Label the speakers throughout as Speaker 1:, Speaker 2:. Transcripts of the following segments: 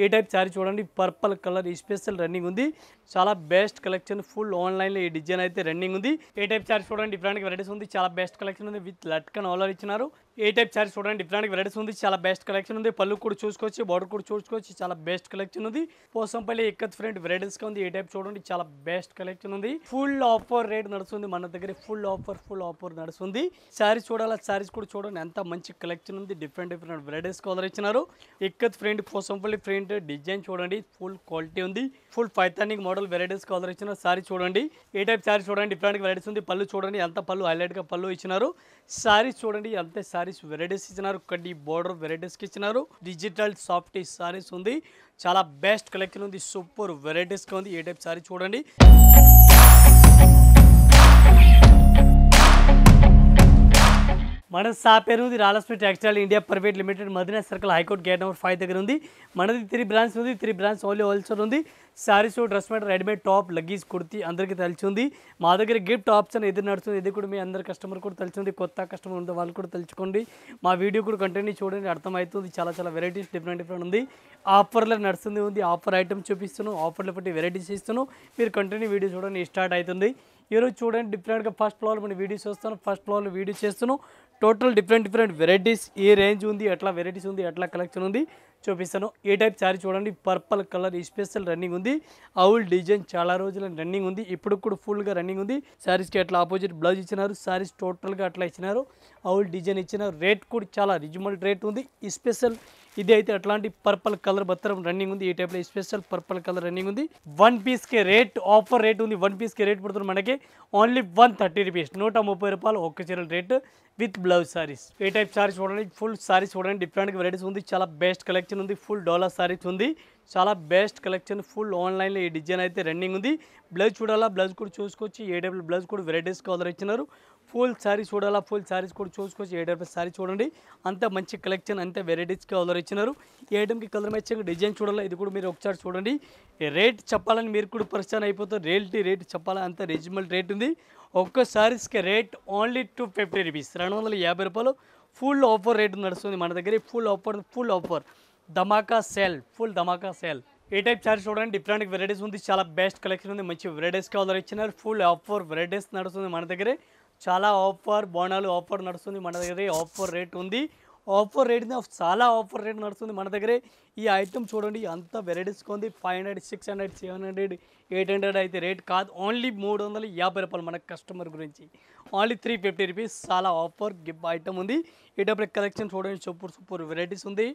Speaker 1: ఏ type sari చూడండి, purple colour special running ఉంది. చాలా బెస్ట్ కలెక్షన్, ఫుల్ ఆన్లైన్లో ఈ డిజైన్ అయితే రన్నింగ్ ఉంది. ఏ టైప్ శారీ చూడండి, డిఫరెంట్ వెరైటీస్ ఉంది. చాలా బెస్ట్ కలెక్షన్ ఉంది విత్ లట్కన్ ఆలర్ ఇచ్చినారు. ఏ టైప్ శారీ చూడండి, డిఫరెంట్ వెరైటీస్ ఉంది. చాలా బెస్ట్ కలెక్షన్ ఉంది. పళ్ళు కూడా చూసుకోవచ్చు, బార్డర్ కూడా చూసుకోవచ్చు. చాలా బెస్ట్ కలెక్షన్ ఉంది. పోసంపల్లి ఎక్కత్ ఫ్రెండ్ వెరైటీస్ గా ఉంది. ఏ టైప్ చూడండి, చాలా బెస్ట్ కలెక్షన్ ఉంది. ఫుల్ ఆఫర్ రేట్ నడుస్తుంది మన దగ్గర. ఫుల్ ఆఫర్ నడుస్తుంది. శారీస్ చూడాలా, శారీస్ కూడా చూడండి ఎంత మంచి కలెక్షన్ ఉంది. డిఫరెంట్ వెరైటీస్ కలర్ ఇచ్చినారు. Ikat friend, Pochampally friend design చూడండి, ఫుల్ క్వాలిటీ ఉంది. ఫుల్ పైథానిక్ మోడల్ వెరైటీస్ కలర్ ఇచ్చిన శారీ చూడండి. ఏ టైప్ శారీ చూడండి, డిఫరెంట్ వెరైటీస్ ఉంది. పళ్ళు చూడండి ఎంత పళ్ళు హైలైట్ గా పళ్ళు ఇచ్చినారు. శారీస్ చూడండి అంతే శారీస్ వెరైటీస్ ఇచ్చినారు. కడ్డీ బోర్డర్ వెరైటీస్ కి ఇచ్చినారు. డిజిటల్ సాఫ్ట్ శారీస్ ఉంది. చాలా బెస్ట్ కలెక్షన్ ఉంది. సూపర్ వెరైటీస్ గా ఉంది. ఏ టైప్ శారీ చూడండి. మన షాప్ పేరు ఉంది Rajalakshmi textile India private limited, Madina circle, high court gate number 5 దగ్గర ఉంది. మనది 3 బ్రాంచ్ ఉంది. 3 బ్రాంచ్ ఓన్లీ హోల్సేల్ ఉంది. Saris, dress material, readymade top, leggings, kurti అందరికీ తెలిసి ఉంది. మా దగ్గర గిఫ్ట్ ఆప్షన్ ఎదురు నడుస్తుంది. ఇది కూడా మీ అందరి కస్టమర్ కూడా తెలిసి ఉంది. కొత్త కస్టమర్ ఉంటే వాళ్ళు కూడా తెలుసుకోండి. మా వీడియో కూడా కంటిన్యూ చూడండి, అర్థమవుతుంది. చాలా వెరైటీస్ డిఫరెంట్ ఉంది. ఆఫర్లో నడుస్తుంది ఉంది. ఆఫర్ ఐటమ్ చూపిస్తున్నాను. ఆఫర్లో పెట్టి వెరైటీస్ ఇస్తున్నాను. మీరు కంటిన్యూ వీడియో చూడండి, స్టార్ట్ అవుతుంది. ఈరోజు చూడండి డిఫరెంట్గా ఫస్ట్ ఫ్లోర్ మన వీడియోస్ వస్తాను. ఫస్ట్ ఫ్లోర్లో వీడియో చేస్తున్నాను. టోటల్ డిఫరెంట్ వెరైటీస్, ఏ రేంజ్ ఉంది, ఎట్లా వెరైటీస్ ఉంది, ఎట్లా కలెక్షన్ ఉంది చూపిస్తాను. ఏ టైప్ శారీ చూడండి, పర్పుల్ కలర్ స్పెషల్ రన్నింగ్ ఉంది. అవుల్ డిజైన్ చాలా రోజుల రన్నింగ్ ఉంది. ఇప్పుడు కూడా ఫుల్గా రన్నింగ్ ఉంది. శారీస్కి అట్లా ఆపోజిట్ బ్లౌజ్ ఇచ్చినారు. శారీస్ టోటల్గా అట్లా ఇచ్చినారు. అవుల్ డిజైన్ ఇచ్చినారు. రేట్ కూడా చాలా రీజనబుల్ రేట్ ఉంది. స్పెషల్ ఇది అయితే అట్లాంటి పర్పుల్ కలర్ బత్తరం రన్నింగ్ ఉంది. ఈ టైప్లో స్పెషల్ పర్పుల్ కలర్ రన్నింగ్ ఉంది. 1 పీస్కి రేట్ ఆఫర్ రేట్ ఉంది. 1 పీస్కి రేట్ పడుతుంది మనకి ఓన్లీ 130 రూపీస్, 130 రూపాయలు ఒక్క చీరల rate with blouse saris. A type saris చూడండి, ఫుల్ సారీస్ చూడండి, డిఫరెంట్ వెరైటీస్ ఉంది. చాలా బెస్ట్ కలెక్షన్ ఉంది. ఫుల్ డోలా సారీస్ ఉంది. చాలా బెస్ట్ కలెక్షన్, ఫుల్ ఆన్లైన్లో ఈ డిజైన్ అయితే రన్నింగ్ ఉంది. బ్లౌజ్ చూడాలా, బ్లౌజ్ కూడా చూసుకోవచ్చు. ఏ టైప్ బ్లౌజ్ కూడా వెరైటీస్ కలర్ ఇచ్చినారు. ఫుల్ సారీస్ చూడాలా, ఫుల్ సారీస్ కూడా చూసుకోవచ్చు. ఏ టైప్ సారీ చూడండి, అంత మంచి కలెక్షన్, అంత వెరైటీస్ కలర్ ఇచ్చినారు. ఈ ఐటమ్కి కలర్ మ్యాచింగ్ డిజైన్ చూడాలా, ఇది కూడా మీరు ఒకసారి చూడండి. రేట్ చెప్పాలని మీరు కూడా పరిచయం అయిపోతారు. రేట్ చెప్పాలని అంత రీజనబుల్ రేట్ ఉంది. ఒక్క సారీస్కి రేట్ ఓన్లీ 250 రూపీస్, 250 రూపాయలు. ఫుల్ ఆఫర్ రేట్ నడుస్తుంది మన దగ్గర. ఫుల్ ఆఫర్ ధమాకా సేల్, ఫుల్ ధమాకా సేల్. ఏ టైప్ సారీస్ చూడండి, డిఫరెంట్ వెరైటీస్ ఉంది. చాలా బెస్ట్ కలెక్షన్ ఉంది. మంచి వెరైటీస్ కలర్ ఇచ్చినారు. ఫుల్ ఆఫర్ వెరైటీస్ నడుస్తుంది మన దగ్గర. చాలా ఆఫర్ బోనాలు ఆఫర్ నడుస్తుంది మన దగ్గర. ఆఫర్ రేట్ ఉంది. ఆఫర్ రేట్ చాలా ఆఫర్ రేట్ నడుస్తుంది మన దగ్గర. ఈ ఐటమ్ చూడండి అంత వెరైటీస్గా ఉంది. 500, 600, 700, 800 అయితే రేట్ కాదు. ఓన్లీ 350 రూపాయలు మన కస్టమర్ గురించి. Only 350 rupees. చాలా ఆఫర్ గిఫ్ట్ ఐటమ్ ఉంది. ఈ టైప్ కలెక్షన్ చూడండి, సూపర్ వెరైటీస్ ఉంది.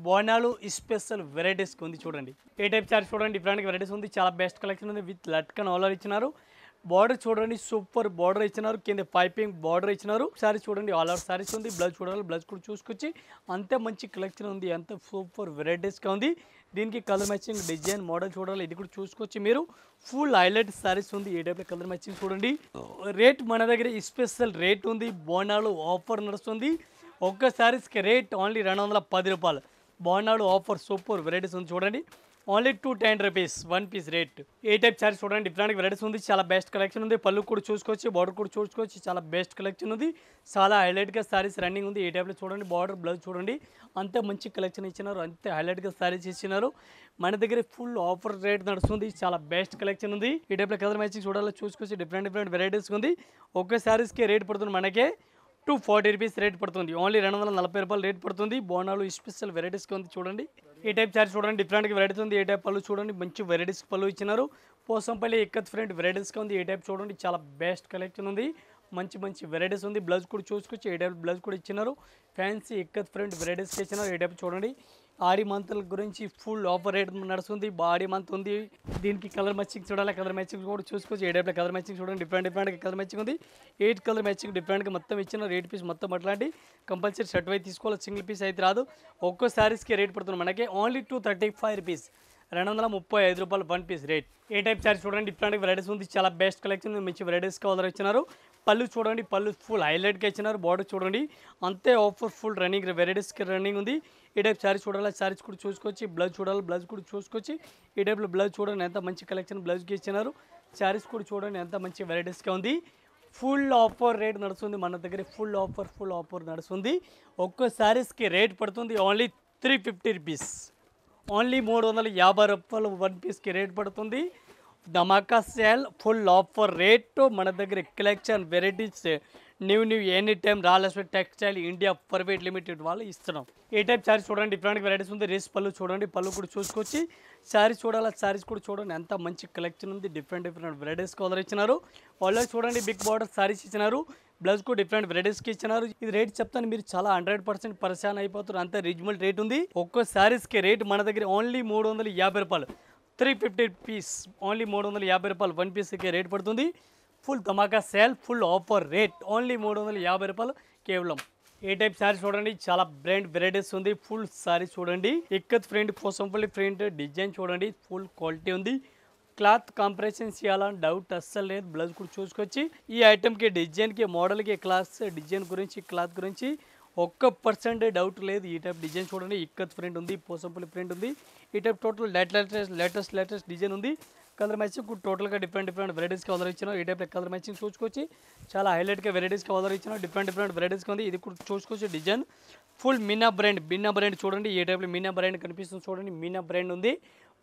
Speaker 1: బోనాలు స్పెషల్ వెరైటీస్ ఉంది చూడండి. ఏ టైప్ చార్జ్ చూడండి, డిఫరెంట్ వెరైటీస్ ఉంది. చాలా బెస్ట్ కలెక్షన్ ఉంది. విత్ లట్కన్ ఆలర్ ఇచ్చినారు. బార్డర్ చూడండి, సూపర్ బార్డర్ ఇచ్చినారు. కింద పైపింగ్ బార్డర్ ఇచ్చినారు. సారీ చూడండి, ఆల్ ఓవర్ సారీస్ ఉంది. బ్లౌజ్ చూడాలి, బ్లౌజ్ కూడా చూసుకొచ్చి అంతే మంచి కలెక్షన్ ఉంది. అంత సూపర్ వెరైటీస్గా ఉంది. దీనికి కలర్ మ్యాచింగ్ డిజైన్ మోడల్ చూడాలి, ఇది కూడా చూసుకొచ్చి మీరు. ఫుల్ హైలైట్ సారీస్ ఉంది. ఏ టైప్ కలర్ మ్యాచింగ్ చూడండి. రేట్ మన దగ్గర స్పెషల్ రేట్ ఉంది. బోనాలు ఆఫర్ నడుస్తుంది. ఒక్క సారీస్కి రేట్ ఓన్లీ 210 రూపాయలు. బోనాలు ఆఫర్ సూపర్ వెరైటీస్ ఉంది చూడండి. Only 210 rupees 1 piece rate. ఏ టైప్ సారీస్ చూడండి, డిఫరెంట్ వెరైటీస్ ఉంది. చాలా బెస్ట్ కలెక్షన్ ఉంది. పళ్ళు కూడా చూసుకోవచ్చు, బార్డర్ కూడా చూసుకోవచ్చు. చాలా బెస్ట్ కలెక్షన్ ఉంది. చాలా హైలైట్గా సారీస్ రన్నింగ్ ఉంది. ఏ టైప్లో చూడండి, బార్డర్ బ్లౌజ్ చూడండి, అంతే మంచి కలెక్షన్ ఇచ్చినారు. అంతే హైలైట్గా సారీస్ ఇచ్చినారు. మన దగ్గర ఫుల్ ఆఫర్ రేట్ నడుస్తుంది. చాలా బెస్ట్ కలెక్షన్ ఉంది. ఈ టైప్లో కలర్ మ్యాచింగ్ చూడాలి, చూసుకోవచ్చు. డిఫరెంట్ వెరైటీస్ ఉంది. ఒక్క సారీస్కి రేట్ పడుతుంది మనకే 240 రూపీస్ రేట్ పడుతుంది. ఓన్లీ 240 రూపాయలు రేట్ పడుతుంది. బోనాలు స్పెషల్ వెరైటీస్గా ఉంది చూడండి. ఈ టైప్ చార్జ్ చూడండి, డిఫరెంట్గా వెరైటీస్ ఉంది. ఏ టైప్ పళ్ళు చూడండి, మంచి వెరైటీస్ పళ్ళు ఇచ్చినారు. పోసంపల్లి ఎక్కత్ ఫ్రెండ్ వెరైటీస్గా ఉంది. ఏ టైప్ చూడండి, చాలా బెస్ట్ కలెక్షన్ ఉంది. మంచి వెరైటీస్ ఉంది. బ్లౌజ్ కూడా చూసుకొచ్చి ఏ టైప్ బ్లౌజ్ కూడా ఇచ్చినారు. ఫ్యాన్సీ ఎక్కత్ ఫ్రెండ్ వెరైటీస్కి ఇచ్చినారు. ఏ టైప్ చూడండి. ఆడి మంత్ల గురించి ఫుల్ ఆఫర్ రేట్ నడుస్తుంది. ఆడి మంత్ ఉంది. దీనికి కలర్ మ్యాచింగ్ చూడాలి, కలర్ మ్యాచింగ్ కూడా చూసుకోవచ్చు. ఏ టైప్లో కలర్ మ్యాచింగ్ చూడండి, డిఫరెంట్ కలర్ మ్యాచింగ్ ఉంది. 8 కలర్ మ్యాచింగ్ డిఫరెంట్గా మొత్తం ఇచ్చిన. రేట్ పీస్ మొత్తం అట్లాంటి కంపల్సరీ షర్ట్ వైపు తీసుకోవాలి. సింగిల్ పీస్ అయితే రాదు. ఒక్కో శారీస్కి రేట్ పడుతుంది మనకి ఓన్లీ 235 రూపీస్, 235 రూపాయలు 1 పీస్ రేట్. ఏ టైప్ శారీ చూడండి, డిఫరెంట్ వెరైటీస్ ఉంది. చాలా బెస్ట్ కలెక్షన్, మంచి వెరైటీస్ కలర్ ఇచ్చినారు. పళ్ళు చూడండి, పళ్ళు ఫుల్ హైలైట్గా ఇచ్చినారు. బార్డర్ చూడండి, అంతే ఆఫర్ ఫుల్ రన్నింగ్ వెరైటీస్కి రన్నింగ్ ఉంది. ఈ టైప్ శారీ చూడాలి, శారీస్ కూడా చూసుకొచ్చి. బ్లౌజ్ చూడాలి, బ్లౌజ్ కూడా చూసుకొచ్చి. ఈ టైప్లో బ్లౌజ్ చూడండి, ఎంత మంచి కలెక్షన్ బ్లౌజ్కి ఇచ్చినారు. శారీస్ కూడా చూడండి, ఎంత మంచి వెరైటీస్గా ఉంది. ఫుల్ ఆఫర్ రేట్ నడుస్తుంది మన దగ్గర. ఫుల్ ఆఫర్ నడుస్తుంది. ఒక్కో శారీస్కి రేట్ పడుతుంది ఓన్లీ 350 రూపీస్. ఓన్లీ 350 రూపాయలు వన్ పీస్కి రేట్ పడుతుంది. ధమాకా సేల్ ఫుల్ ఆఫర్ రేట్. మన దగ్గర collection varieties new any time Rayalaseema textile India private limited వాళ్ళు ఇస్తున్నాం. ఏ టైప్ శారీస్ చూడండి, డిఫరెంట్ వెరైటీస్ ఉంది. రేస్ పళ్ళు చూడండి, పళ్ళు కూడా చూసుకొచ్చి శారీస్ చూడాలి. శారీస్ కూడా చూడండి, ఎంత మంచి కలెక్షన్ ఉంది. డిఫరెంట్ వెరైటీస్ కలర్ ఇచ్చినారు. వాళ్ళు చూడండి బిగ్ బార్డర్ శారీస్ ఇచ్చినారు. బ్లౌజ్ కూడా డిఫరెంట్ వెరైటీస్కి ఇచ్చినారు. ఇది రేట్ చెప్తాను, మీరు చాలా 100% పరిశాన్ అయిపోతారు. అంత రీజనబుల్ రేట్ ఉంది. ఒక్కో శారీస్కి రేట్ మన దగ్గర ఓన్లీ 350 రూపాయలు, 350 పీస్. ఓన్లీ 350 రూపాయలు వన్ పీస్కి రేట్ పడుతుంది. ఫుల్ ధమాకా sale, full offer rate. Only 350 రూపాయలు కేవలం. ఏ టైప్ శారీస్ చూడండి, చాలా బ్రాండ్ వెరైటీస్ ఉంది. ఫుల్ శారీస్ చూడండి, ikat print, Pochampally print, design చూడండి, ఫుల్ క్వాలిటీ ఉంది. క్లాత్ కంప్రెషన్ చేయాలని డౌట్ అస్సలు లేదు. బ్లౌజ్ కూడా చూసుకొచ్చి ఈ ఐటెంకి, డిజైన్కి, మోడల్కి, క్లాస్ డిజైన్ గురించి, క్లాత్ గురించి 1% డౌట్ లేదు. ఈ టైప్ డిజైన్ చూడండి, ఇక్కత్ ప్రింట్ ఉంది, పోసంపల్లి ప్రింట్ ఉంది. ఈ టైప్ టోటల్ లేటెస్ట్ డిజైన్ ఉంది. కలర్ మ్యాచింగ్ టోటల్గా డిఫరెంట్ వెరైటీస్కి ఆర్డర్ ఇచ్చినాం. ఈ టైప్ కలర్ మ్యాచింగ్ చూసుకొచ్చి చాలా హైలైట్గా వెరైటీస్కి ఆర్డర్ ఇచ్చినాం. డిఫరెంట్ వెరైటీస్కి ఉంది. ఇది కూడా చూసుకోవచ్చు డిజైన్. ఫుల్ మీనా బ్రాండ్ చూడండి. ఈ టైప్లో మీనా బ్రాండ్ కనిపిస్తుంది చూడండి. మీనా బ్రాండ్ ఉంది.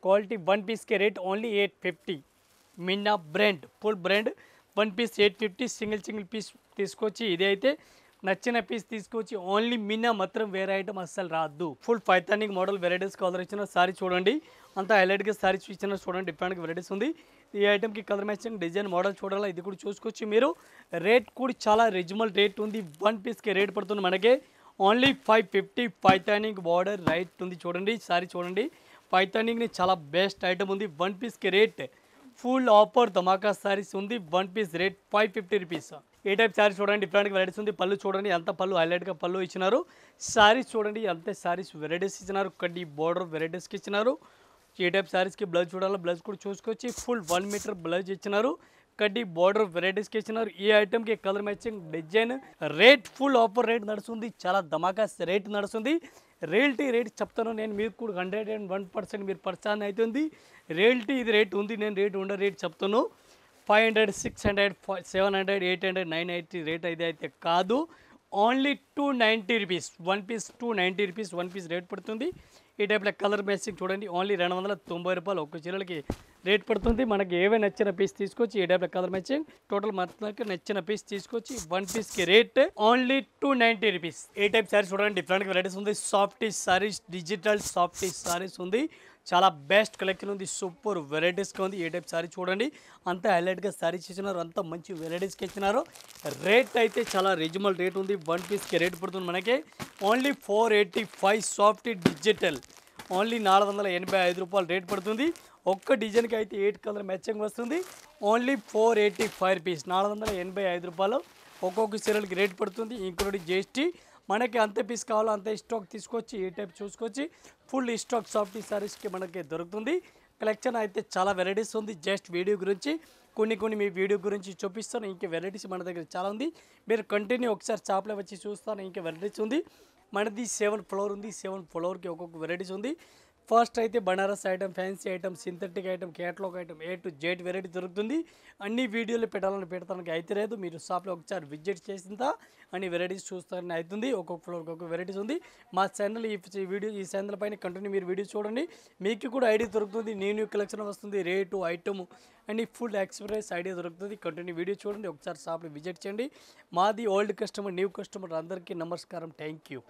Speaker 1: క్వాలిటీ వన్ పీస్కి rate only 850. Meena brand full brand one piece 850. Single piece తీసుకొచ్చి ఇది అయితే నచ్చిన పీస్ తీసుకొచ్చి ఓన్లీ మీనా మాత్రం వేరే ఐటమ్ అస్సలు రాదు. ఫుల్ పైథానిక్ మోడల్ వెరైటీస్ కలర్ ఇచ్చిన సారీ చూడండి, అంతా హైలైట్గా సారీ ఇచ్చిన చూడండి. డిఫరెంట్ వెరైటీస్ ఉంది. ఈ ఐటమ్కి కలర్ మ్యాచింగ్, డిజైన్, మోడల్ చూడాలా. ఇది కూడా చూసుకొచ్చి మీరు రేట్ కూడా చాలా రీజనబుల్ రేట్ ఉంది. వన్ పీస్కి రేట్ పడుతుంది మనకి ఓన్లీ 550. పైథానిక్ బార్డర్ రైట్ ఉంది చూడండి. సారీ చూడండి, పైథానిక్ని చాలా బెస్ట్ ఐటమ్ ఉంది. వన్ పీస్కి రేట్ ఫుల్ ఆఫర్ ధమాకా సారీస్ ఉంది. One piece rate 550 rupees. ఏ టైప్ శారీస్ చూడండి, డిఫరెంట్ వెరైటీస్ ఉంది. పళ్ళు చూడండి, అంత పళ్ళు హైలైట్గా పళ్ళు ఇచ్చినారు. శారీస్ చూడండి, అంతే శారీస్ వెరైటీస్ ఇచ్చినారు. కడ్డీ బోర్డర్ వెరైటీస్కి ఇచ్చినారు. ఏ టైప్ శారీస్కి బ్లౌజ్ చూడాలి, బ్లౌజ్ కూడా చూసుకొచ్చి ఫుల్ 1 మీటర్ బ్లౌజ్ ఇచ్చినారు. కడ్డీ బోర్డర్ వెరైటీస్కి ఇచ్చినారు. ఈ ఐటమ్కి colour matching, design, rate full offer rate నడుస్తుంది. చాలా ధమాకా రేట్ నడుస్తుంది. రియల్టీ రేట్ చెప్తాను నేను, మీరు కూడా 101% మీరు పర్చాన్ అవుతుంది. రియల్టీ ఇది రేట్ ఉంది. నేను రేట్ ఉండే రేట్ చెప్తాను. 500, 600, 700, 800, 980 రేట్ అయితే కాదు. Only 290 rupees one piece. 290 rupees one piece rate పడుతుంది. ఈ టైప్లో కలర్ మ్యాచింగ్ చూడండి, ఓన్లీ 290 రూపాయలు ఒక్క చీరలకి రేట్ పడుతుంది. మనకి ఏవైనా నచ్చిన పీస్ తీసుకొచ్చి ఈ టైప్లో కలర్ మ్యాచింగ్ టోటల్ మొత్తానికి నచ్చిన పీస్ తీసుకొచ్చి వన్ పీస్కి రేట్ ఓన్లీ 290 రూపీస్. ఏ టైప్ శారీస్ చూడండి, డిఫరెంట్ వెరైటీస్ ఉంది. Softy saris, digital softy saris ఉంది. చాలా బెస్ట్ కలెక్షన్ ఉంది. సూపర్ వెరైటీస్గా ఉంది. ఏ టైప్ శారీ చూడండి, అంతా హైలైట్గా శారీస్ ఇచ్చినారు. అంతా మంచి వెరైటీస్కి ఇచ్చినారు. రేట్ అయితే చాలా రీజనబుల్ రేట్ ఉంది. వన్ పీస్కి రేట్ పడుతుంది మనకి ఓన్లీ 485. సాఫ్టీ డిజిటల్ ఓన్లీ 485 రూపాయలు రేట్ పడుతుంది. ఒక్క డిజైన్కి అయితే 8 కలర్ మ్యాచింగ్ వస్తుంది. ఓన్లీ 485 రూపీస్, 485 రూపాయలు ఒక్కొక్క చీరలకి రేట్ పడుతుంది. Including GST. మనకి అంతే పీస్ కావాలో అంతే స్టాక్ తీసుకొచ్చి ఈ టైప్ చూసుకొచ్చి ఫుల్ స్టాక్ సాఫ్టీ సారీస్కి మనకి దొరుకుతుంది. కలెక్షన్ అయితే చాలా వెరైటీస్ ఉంది. జస్ట్ వీడియో గురించి కొన్ని మీ వీడియో గురించి చూపిస్తాను. ఇంకా వెరైటీస్ మన దగ్గర చాలా ఉంది. మీరు కంటిన్యూ ఒకసారి షాప్లో వచ్చి చూస్తాను. ఇంకా వెరైటీస్ ఉంది. మనది 7th ఫ్లోర్ ఉంది. 7th ఫ్లోర్కి ఒక్కొక్క వెరైటీస్ ఉంది. ఫస్ట్ అయితే Banaras item, fancy item, synthetic item, catalogue item, A to Z variety దొరుకుతుంది. అన్ని వీడియోలు పెడతానికి అయితే లేదు. మీరు షాప్లో ఒకసారి విజిట్ చేసిందా అన్ని వెరైటీస్ చూస్తారని అవుతుంది. ఒక్కొక్క ఫ్లోర్కి ఒక్కొక్క వెరైటీస్ ఉంది. మా ఛానల్ ఈ ఛానల్ పైన కంటిన్యూ మీరు వీడియోస్ చూడండి. మీకు కూడా ఐడియా దొరుకుతుంది. న్యూ కలెక్షన్ వస్తుంది. రేటు, ఐటమ్ అన్ని ఫుల్ ఎక్స్పీరియన్స్ ఐడియా దొరుకుతుంది. కంటిన్యూ వీడియో చూడండి. ఒకసారి షాప్లో విజిట్ చేయండి. మాది ఓల్డ్ కస్టమర్, న్యూ కస్టమర్ అందరికీ నమస్కారం. Thank you.